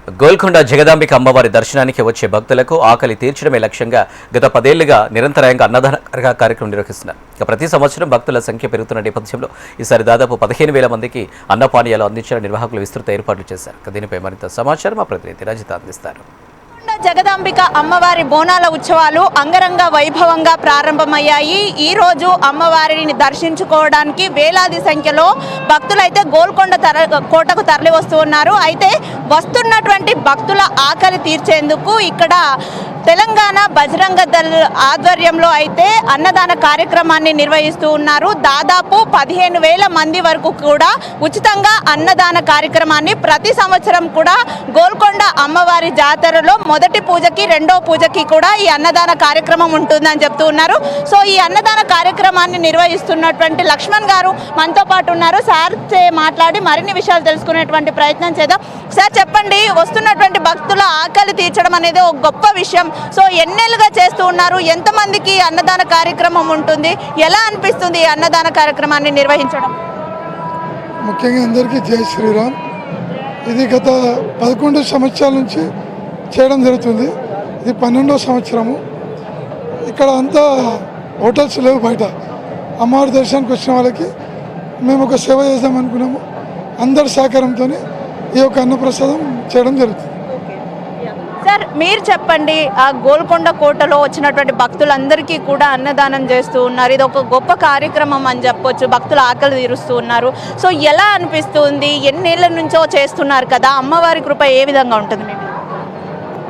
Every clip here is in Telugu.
గోల్కొండ జగదాంబిక అమ్మవారి దర్శనానికి వచ్చే భక్తులకు ఆకలి తీర్చడమే లక్ష్యంగా గత 10 ఏళ్లుగా నిరంతరాయంగా అన్నదాన కార్యక్రమం నిర్వహిస్తున్నారు. ప్రతి సంవత్సరం భక్తుల సంఖ్య పెరుగుతున్న నేపథ్యంలో ఈసారి దాదాపు 15,000 మందికి అన్నపానీయాలు అందించిన నిర్వాహకులు విస్తృత ఏర్పాట్లు చేశారు. దీనిపై మరింత సమాచారం మా ప్రతినిధి రజిత అందిస్తారు. జగదాంబిక అమ్మవారి బోనాల ఉత్సవాలు అంగరంగ వైభవంగా ప్రారంభమయ్యాయి. ఈ రోజు అమ్మవారిని దర్శించుకోవడానికి వేలాది సంఖ్యలో భక్తులైతే గోల్కొండ కోటకు తరలి వస్తూ ఉన్నారు. అయితే వస్తున్నటువంటి భక్తుల ఆకలి తీర్చేందుకు ఇక్కడ తెలంగాణ బజరంగ దళ్ ఆధ్వర్యంలో అయితే అన్నదాన కార్యక్రమాన్ని నిర్వహిస్తూ ఉన్నారు. దాదాపు 15,000 మంది వరకు కూడా ఉచితంగా అన్నదాన కార్యక్రమాన్ని ప్రతి సంవత్సరం కూడా గోల్కొండ అమ్మవారి జాతరలో మొదటి పూజకి రెండో పూజకి కూడా ఈ అన్నదాన కార్యక్రమం ఉంటుందని చెప్తూ ఉన్నారు. సో ఈ అన్నదాన కార్యక్రమాన్ని నిర్వహిస్తున్నటువంటి లక్ష్మణ్ గారు మనతో పాటు ఉన్నారు. సార్ మాట్లాడి మరిన్ని విషయాలు తెలుసుకునేటువంటి ప్రయత్నం చేద్దాం. సార్ చెప్పండి, వస్తున్నటువంటి భక్తుల ఆకలి తీర్చడం అనేది ఒక గొప్ప విషయం. సో ఎన్నేళ్ళుగా చేస్తూ ఉన్నారు, ఎంతమందికి అన్నదాన కార్యక్రమం ఉంటుంది, ఎలా అనిపిస్తుంది ఈ అన్నదాన కార్యక్రమాన్ని నిర్వహించడం? ముఖ్యంగా అందరికీ జై శ్రీరామ్. ఇది గత 11 సంవత్సరాల నుంచి చేయడం జరుగుతుంది. ఇది 12వ సంవత్సరము. ఇక్కడ అంతా హోటల్స్ లేవు, బయట అమ్మవారి దర్శనానికి వచ్చిన వాళ్ళకి మేము ఒక సేవ చేద్దాం అనుకున్నాము. అందరి సహకారంతో ఈ యొక్క అన్నప్రసాదం చేయడం జరుగుతుంది. సార్ మీరు చెప్పండి, ఆ గోల్కొండ కోటలో వచ్చినటువంటి భక్తులందరికీ కూడా అన్నదానం చేస్తూ ఉన్నారు. ఇది ఒక గొప్ప కార్యక్రమం అని చెప్పొచ్చు. భక్తుల ఆకలి తీరుస్తూ ఉన్నారు. సో ఎలా అనిపిస్తుంది? ఎన్నేళ్ల నుంచో చేస్తున్నారు కదా, అమ్మవారి కృప ఏ విధంగా ఉంటుంది మీకు?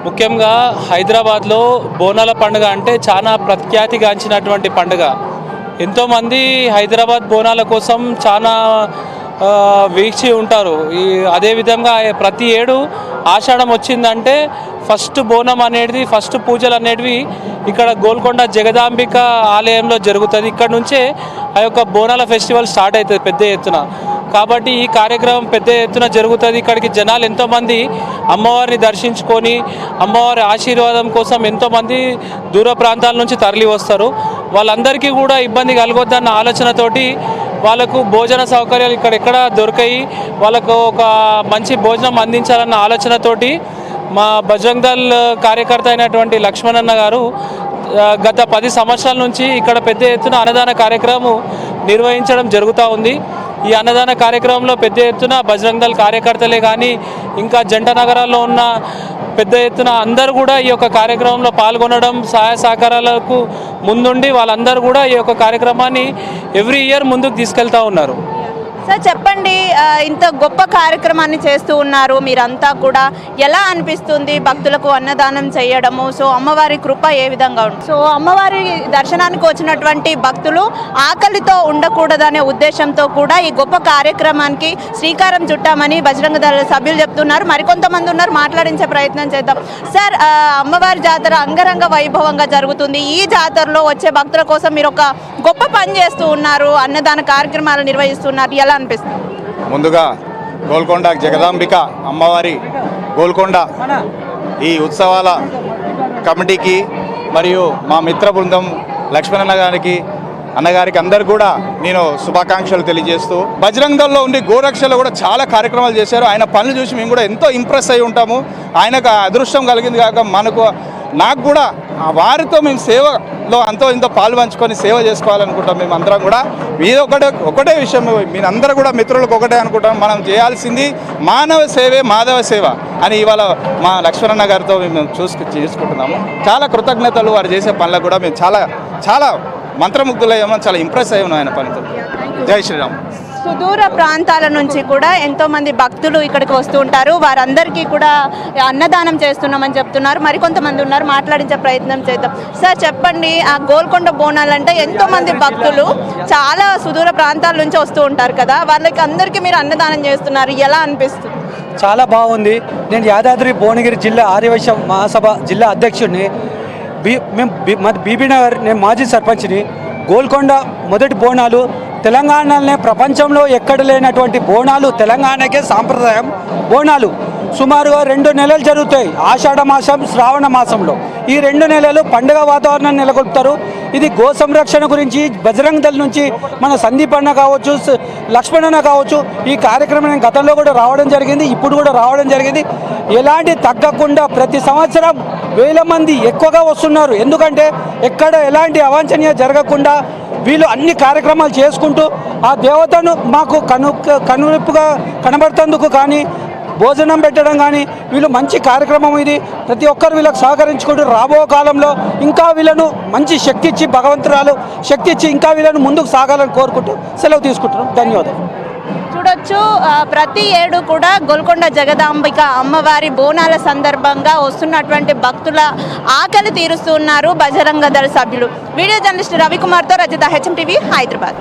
ముఖ్యంగా హైదరాబాద్లో బోనాల పండుగ అంటే చాలా ప్రఖ్యాతిగాంచినటువంటి పండుగ. ఎంతోమంది హైదరాబాద్ బోనాల కోసం చాలా వీక్షి ఉంటారు. అదేవిధంగా ప్రతి ఏడు ఆషాఢం వచ్చిందంటే ఫస్ట్ బోనం అనేది, ఫస్ట్ పూజలు అనేటివి ఇక్కడ గోల్కొండ జగదాంబిక ఆలయంలో జరుగుతుంది. ఇక్కడ నుంచే ఆ యొక్క బోనాల ఫెస్టివల్ స్టార్ట్ అవుతుంది పెద్ద ఎత్తున. కాబట్టి ఈ కార్యక్రమం పెద్ద ఎత్తున జరుగుతుంది. ఇక్కడికి జనాలు ఎంతోమంది అమ్మవారిని దర్శించుకొని అమ్మవారి ఆశీర్వాదం కోసం ఎంతోమంది దూర ప్రాంతాల నుంచి తరలి వస్తారు. వాళ్ళందరికీ కూడా ఇబ్బంది కలగొద్దన్న ఆలోచనతోటి వాళ్ళకు భోజన సౌకర్యాలు ఇక్కడెక్కడ దొరికాయి, వాళ్ళకు ఒక మంచి భోజనం అందించాలన్న ఆలోచనతోటి మా బజరంగ్ దళ్ కార్యకర్త అయినటువంటి లక్ష్మణన్న గారు గత 10 సంవత్సరాల నుంచి ఇక్కడ పెద్ద ఎత్తున అన్నదాన కార్యక్రమం నిర్వహించడం జరుగుతూ ఉంది. ఈ అన్నదాన కార్యక్రమంలో పెద్ద ఎత్తున బజరంగ్ దళ్ కార్యకర్తలే కానీ ఇంకా జంట నగరాల్లో ఉన్న పెద్ద ఎత్తున అందరూ కూడా ఈ యొక్క కార్యక్రమంలో పాల్గొనడం, సహాయ సహకారాలకు ముందుండి వాళ్ళందరూ కూడా ఈ యొక్క కార్యక్రమాన్ని ఎవ్రీ ఇయర్ ముందుకు తీసుకెళ్తూ ఉన్నారు. సార్ చెప్పండి, ఇంత గొప్ప కార్యక్రమాన్ని చేస్తూ ఉన్నారు మీరంతా కూడా, ఎలా అనిపిస్తుంది భక్తులకు అన్నదానం చేయడము? సో అమ్మవారి కృప ఏ విధంగా ఉంటుంది? సో అమ్మవారి దర్శనానికి వచ్చినటువంటి భక్తులు ఆకలితో ఉండకూడదనే ఉద్దేశంతో కూడా ఈ గొప్ప కార్యక్రమానికి శ్రీకారం చుట్టామని బజరంగ దళ సభ్యులు చెప్తున్నారు. మరికొంతమంది ఉన్నారు, మాట్లాడించే ప్రయత్నం చేద్దాం. సార్, అమ్మవారి జాతర అంగరంగ వైభవంగా జరుగుతుంది. ఈ జాతరలో వచ్చే భక్తుల కోసం మీరు ఒక గొప్ప పని చేస్తూ ఉన్నారు, అన్నదాన కార్యక్రమాలు నిర్వహిస్తున్నారు, ఎలా అనిపిస్తుంది? ముందుగా గోల్కొండ జగదాంబిక అమ్మవారి గోల్కొండ ఈ ఉత్సవాల కమిటీకి మరియు మా మిత్ర బృందం లక్ష్మణన్న గారికి, అన్నగారికి అందరు కూడా నేను శుభాకాంక్షలు తెలియజేస్తూ, బజరంగ్ దళ్లో ఉండి గోరక్షలో కూడా చాలా కార్యక్రమాలు చేశారు. ఆయన పనులు చూసి మేము కూడా ఎంతో ఇంప్రెస్ అయి ఉంటాము. ఆయనకు అదృష్టం కలిగింది కాక నాకు కూడా వారితో మేము సేవలో అంతో ఇంతో పాలు పంచుకొని సేవ చేసుకోవాలనుకుంటాం. మేము అందరం కూడా మీద ఒకటే విషయం, మీరందరూ కూడా మిత్రులకు ఒకటే అనుకుంటాం, మనం చేయాల్సింది మానవ సేవే మాధవ సేవ అని ఇవాళ మా లక్ష్మణన్న గారితో మేము చేసుకుంటున్నాము. చాలా కృతజ్ఞతలు. వారు చేసే పనులకు కూడా మేము చాలా చాలా మంత్రముగ్ధులయ్యాము, చాలా ఇంప్రెస్ అయ్యాము ఆయన పనితో. జై శ్రీరామ్. సుదూర ప్రాంతాల నుంచి కూడా ఎంతోమంది భక్తులు ఇక్కడికి వస్తూ ఉంటారు. వారందరికీ కూడా అన్నదానం చేస్తున్నామని చెప్తున్నారు. మరికొంతమంది ఉన్నారు, మాట్లాడించే ప్రయత్నం చేద్దాం. సార్ చెప్పండి, ఆ గోల్కొండ బోనాలంటే ఎంతోమంది భక్తులు చాలా సుదూర ప్రాంతాల నుంచి వస్తూ ఉంటారు కదా, వాళ్ళకి అందరికీ మీరు అన్నదానం చేస్తున్నారు, ఎలా అనిపిస్తుంది? చాలా బాగుంది. నేను యాదాద్రి భువనగిరి జిల్లా ఆర్యవైశ్య మహాసభ జిల్లా అధ్యక్షుడిని. బీబీనగర్, నేను మాజీ సర్పంచ్ని. గోల్కొండ మొదటి బోనాలు తెలంగాణలోనే ప్రపంచంలో ఎక్కడ లేనటువంటి బోనాలు, తెలంగాణకే సాంప్రదాయం బోనాలు. సుమారుగా 2 నెలలు జరుగుతాయి. ఆషాఢ మాసం, శ్రావణ మాసంలో ఈ 2 నెలలు పండుగ వాతావరణం నెలకొల్పుతారు. ఇది గో సంరక్షణ గురించి బజరంగ్ దళ్ నుంచి మన సందీప్ అన్న కావచ్చు, లక్ష్మణ్ అన్న కావచ్చు, ఈ కార్యక్రమం గతంలో కూడా రావడం జరిగింది, ఇప్పుడు కూడా రావడం జరిగింది. ఎలాంటి తగ్గకుండా ప్రతి సంవత్సరం వేల మంది ఎక్కువగా వస్తున్నారు. ఎందుకంటే ఎక్కడ ఎలాంటి అవాంఛనీయ జరగకుండా వీళ్ళు అన్ని కార్యక్రమాలు చేసుకుంటూ ఆ దేవతను మాకు కనువిప్పుగా కనబడుతందుకు కానీ, భోజనం పెట్టడం కానీ వీళ్ళు మంచి కార్యక్రమం ఇది. ప్రతి ఒక్కరు వీళ్ళకి సహకరించుకుంటూ రాబో కాలంలో ఇంకా వీళ్ళను మంచి శక్తి ఇచ్చి, భగవంతురాలు శక్తి ఇచ్చి ఇంకా వీళ్ళను ముందుకు సాగాలని కోరుకుంటూ సెలవు తీసుకుంటున్నాం. ధన్యవాదాలు. చూడొచ్చు, ప్రతి ఏడు కూడా గోల్కొండ జగదాంబిక అమ్మవారి బోనాల సందర్భంగా వస్తున్నటువంటి భక్తుల ఆకలి తీరుస్తున్నారు బజరంగ దళ సభ్యులు. వీడియో జర్నలిస్ట్ రవికుమార్తో రజిత, HM TV, హైదరాబాద్.